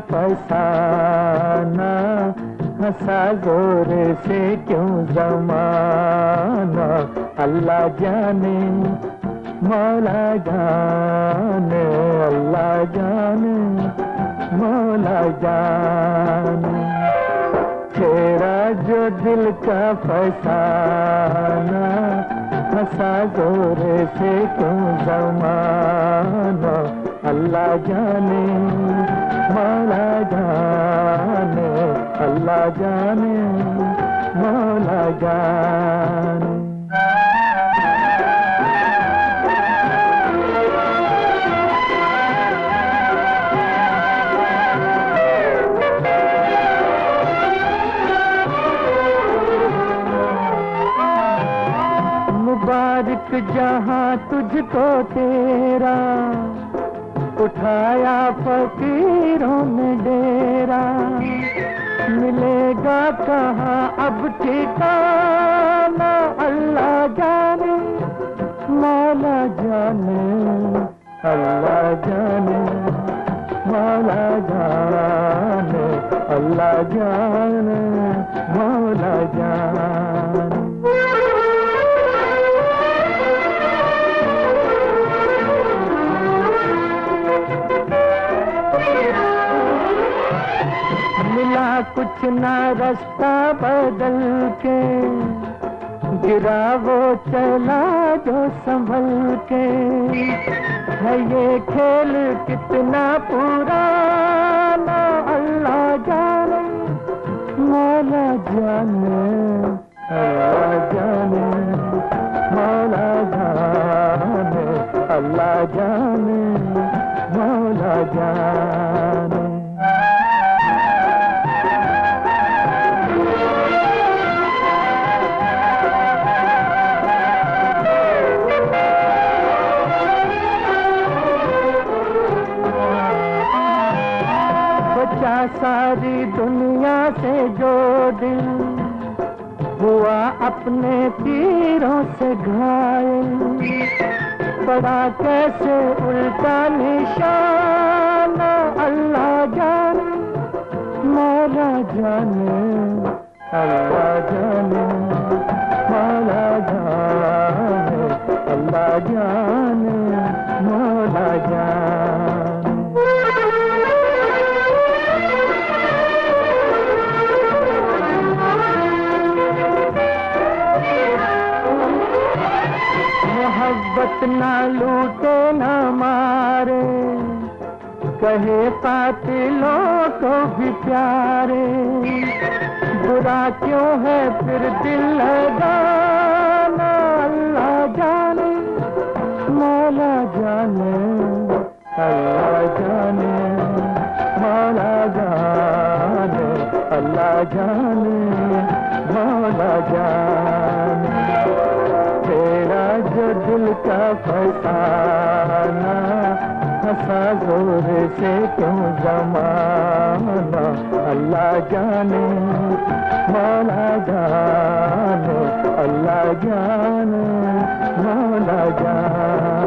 फसाना, हंसा जोर से क्यों ज़माना। अल्लाह जाने मौला जाने, अल्लाह जाने मौला जाने। तेरा जो दिल का फसाना, हंसा जोर से क्यों ज़माना। अल्लाह जाने मौला जाने, अल्लाह जाने मौला जाने। मुबारक जहां तुझको तेरा, उठाया फकीरों ने डेरा। मिलेगा कहाँ अब ठिकाना, अल्लाह जाने मौला जाने, अल्लाह जाने मौला जाने, अल्लाह जाने मौला जाने। मिला कुछ ना रास्ता बदल के, गिरा वो चला जो संभल के। है ये खेल कितना पुराना, अल्लाह जाने मौला जाने, अल्लाह जाने मौला जाने, अल्लाह जाने मौला जाने। सारी दुनिया से जो दिल हुआ अपने तीरों से घायल, पड़ा कैसे उल्टा निशाना। अल्लाह जाने मौला जाने, अल्लाह जाने मौला जाने, अल्लाह जाने मौला जाने। मोहब्बत ना लूटे ना मारे, कहे कातिलों को भी प्यारे। बुरा क्यों है फिर दिल लगाना, अल्लाह जाने मौला जाने, अल्लाह जाने मौला जाने, अल्लाह जाने मौला जाने। तेरा जो दिल का फसाना, हंसा जोर से क्यों ज़माना। अल्लाह जाने मौला जाने, अल्लाह जाने मौला जाने।